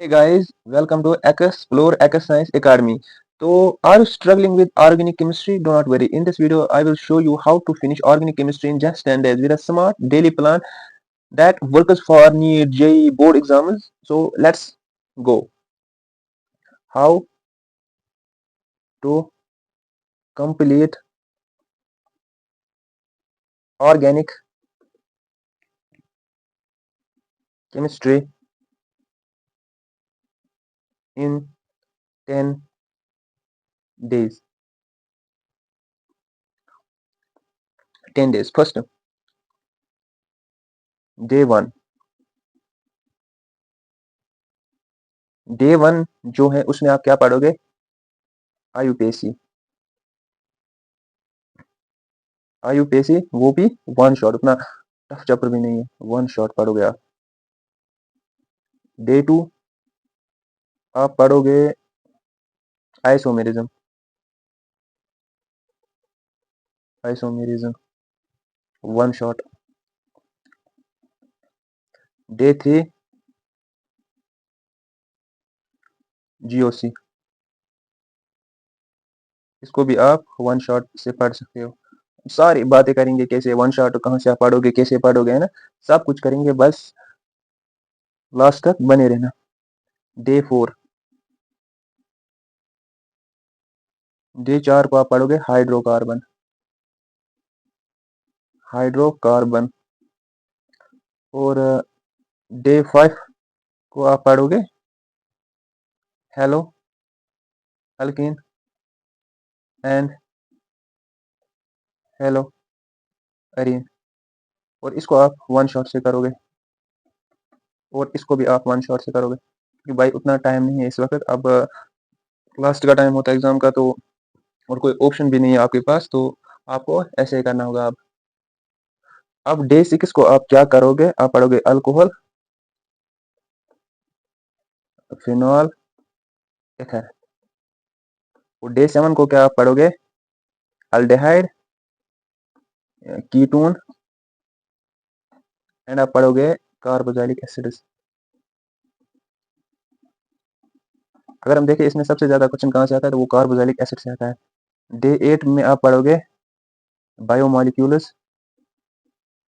Hey guys, welcome to Explore Eco Science Academy. So, are you struggling with organic chemistry? Do not worry. In this video, I will show you how to finish organic chemistry in just 10 days with a smart daily plan that works for NEET, JEE board exams. So, let's go. How to complete organic chemistry in 10 days. 10 days. First, day 1. Day 1 जो है उसमें आप क्या पढ़ोगे? IUPAC IUPAC वो भी one shot, उतना tough chapter भी नहीं है, वन शॉट पढ़ोगे आप। डे 2 आप पढ़ोगे isomerism isomerism one shot. Day 3 GOC, इसको भी आप वन शॉट से पढ़ सकते हो। सारी बातें करेंगे, कैसे वन शॉट कहाँ से आप पढ़ोगे, कैसे पढ़ोगे, है ना, सब कुछ करेंगे, बस लास्ट तक बने रहना। डे 4 डे 4 को आप पढ़ोगे हाइड्रोकार्बन हाइड्रोकार्बन और डे 5 को आप पढ़ोगे hello alkyne and hello Areen, और इसको आप वन शॉट से करोगे और इसको भी आप वन शॉट से करोगे, क्योंकि भाई उतना टाइम नहीं है इस वक्त। अब लास्ट का टाइम होता है एग्जाम का, तो और कोई ऑप्शन भी नहीं है आपके पास, तो आपको ऐसे ही करना होगा। अब डे 6 को आप क्या करोगे? आप पढ़ोगे अल्कोहल, फिनॉल, एथर। और डे 7 को क्या आप पढ़ोगे? अल्डेहाइड, कीटोन एंड आप पढ़ोगे कार्बोक्सिलिक एसिड्स। अगर हम देखें इसमें सबसे ज्यादा क्वेश्चन कहाँ से आता है, तो वो कार्बोक्सिलिक एसिड से आता है। डे 8 में आप पढ़ोगे बायोमोलिक्यूल्स,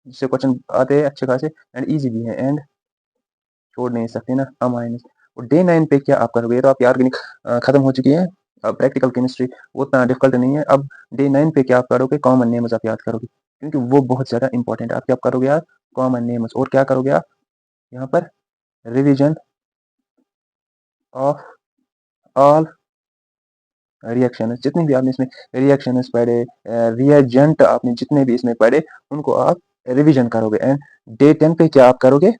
जिससे क्वेश्चन आते हैं अच्छे खासे एंड इजी भी है, एंड छोड़ नहीं सकते ना, अमाइंस। और डे 9 पे क्या आप करोगे? ये तो आपकी ऑर्गेनिक खत्म हो चुकी है, अब प्रैक्टिकल केमिस्ट्री उतना डिफिकल्ट नहीं है। अब डे 9 पे क्या आप करोगे? कॉमन नेम्स आप याद करोगे, क्योंकि वो बहुत ज्यादा इंपॉर्टेंट है। आप क्या करोगे यार? Common names. और क्या करोगे आप यहाँ पर? रिविजन ऑफ ऑल रिएक्शन, जितने भी आपने इसमें रिएक्शन पढ़े, रिएजेंट आपने जितने भी इसमें पढ़े, उनको आप रिविजन करोगे। एंड डे 10 पे क्या आप करोगे?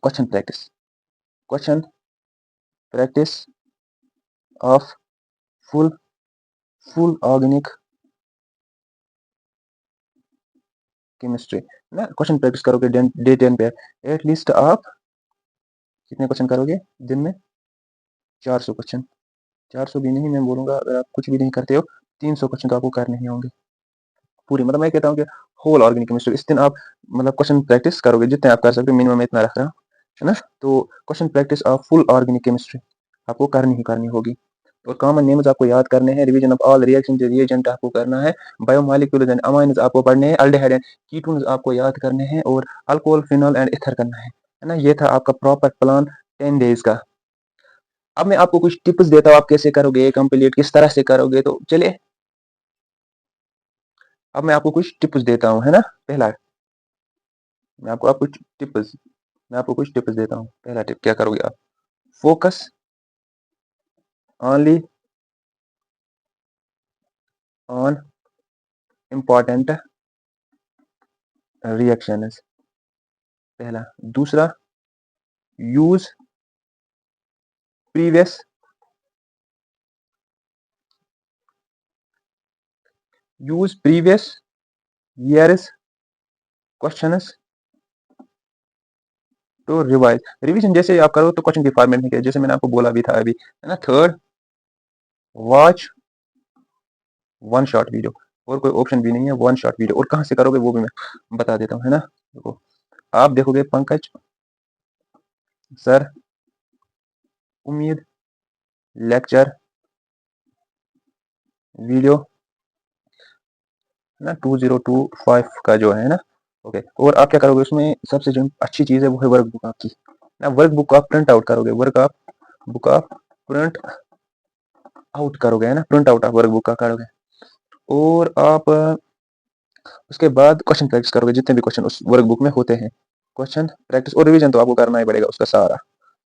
Question practice of full full organic chemistry ना, क्वेश्चन प्रैक्टिस करोगे डे 10 पे। एटलीस्ट आप कितने क्वेश्चन करोगे दिन में? 400 क्वेश्चन। 400 भी नहीं, मैं बोलूंगा अगर आप कुछ भी नहीं करते हो, 300 क्वेश्चन तो आपको करने ही होंगे पूरी। मतलब मैं कहता हूँ कि होल ऑर्गेनिक केमिस्ट्री इस दिन आप मतलब क्वेश्चन प्रैक्टिस करोगे जितने आप कर सकते हो, मिनिमम इतना रख रहा हूँ, है ना। तो question practice of full organic chemistry आपको करनी ही करनी होगी। और कॉमन नेम्स आपको याद करने हैं, revision of all reaction reagent आपको करना है, बायोमोलिक्यूल्स एंड अमाइन्स आपको पढ़ने हैं, अल्डेहाइड एंड कीटोन्स आपको याद करने हैं, और अल्कोहल, फिनॉल एंड ईथर करना है ना। ये था आपका प्रॉपर प्लान 10 डेज का। अब मैं आपको कुछ टिप्स देता हूँ, आप कैसे करोगे कंप्लीट, किस तरह से करोगे, तो चलिए अब मैं आपको कुछ टिप्स देता हूँ, है ना। पहला मैं आपको आप कुछ टिप्स मैं आपको कुछ टिप्स देता हूँ। पहला टिप क्या करोगे आप? Focus only on important reactions, पहला। दूसरा, use previous years questions to revise. Revision जैसे ही आप करो तो क्वेश्चन की फॉर्मेट में क्या, जैसे मैंने आपको बोला भी था अभी, है ना। Third, watch one shot video, और कोई ऑप्शन भी नहीं है, वन शॉट वीडियो। और कहाँ से करोगे वो भी मैं बता देता हूँ, है ना। देखो, आप देखोगे पंकज सर उम्मीद लेक्चर वीडियो ना 2025 का जो है ना। ओके, और आप क्या करोगे उसमें सबसे जो अच्छी चीज़ है वो है वर्क बुक आपकी ना। वर्क बुक आप प्रिंट आउट करोगे, वर्क बुक आप प्रिंट आउट करोगे है ना, प्रिंट आउट आप वर्क बुक का करोगे। और आप उसके बाद क्वेश्चन प्रैक्टिस करोगे जितने भी क्वेश्चन उस वर्क बुक में होते हैं। क्वेश्चन प्रैक्टिस और रिवीजन तो आपको करना ही पड़ेगा उसका सारा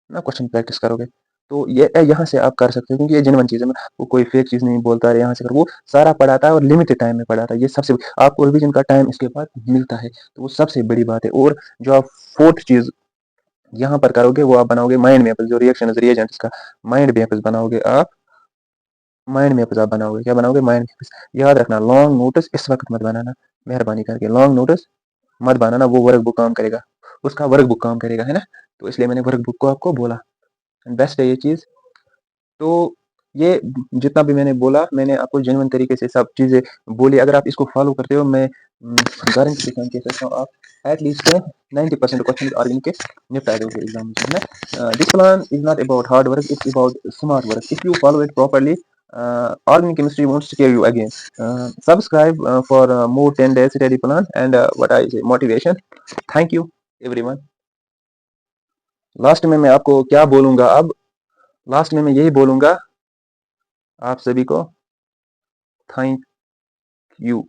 ना। क्वेश्चन प्रैक्टिस करोगे तो ये यहाँ से आप कर सकते हो, क्योंकि ये जेन्युइन चीज़ है। मैं वो कोई फेक चीज़ नहीं बोलता है, यहाँ से कर वो सारा पढ़ाता है और लिमिटेड टाइम में पढ़ाता है। ये सबसे आपको रिवीजन का टाइम इसके बाद मिलता है, तो वो सबसे बड़ी बात है। और जो आप फोर्थ चीज़ यहाँ पर करोगे वो आप बनाओगे माइंड मैप, जो रिएक्शन रिएजेंट्स का माइंड मैप बनाओगे आप। माइंड मैप आप बनाओगे, क्या बनाओगे? Mind map. याद रखना लॉन्ग नोटिस इस वक्त मत बनाना, मेहरबानी करके लॉन्ग नोटिस मत बनाना, वो वर्क बुक काम करेगा, उसका वर्क बुक काम करेगा है ना। तो इसलिए मैंने वर्क बुक को आपको बोला, बेस्ट है ये चीज़। तो ये जितना भी मैंने बोला, मैंने आपको जेन्युइन तरीके से सब चीज़ें बोली। अगर आप इसको फॉलो करते हो, मैं गारंटी के साथ कह सकता हूँ आप एटलीस्ट 90% क्वेश्चन ऑर्गेनिक के निपटा दोगे एग्जाम में, है ना। This plan is not about hard work, it's about smart work. If you follow it properly, organic chemistry won't scare you again. Subscribe for more 10 days study plan and what I say motivation. Thank you everyone. Last में मैं आपको क्या बोलूँगा अब, last में मैं यही बोलूँगा आप सभी को, थैंक यू।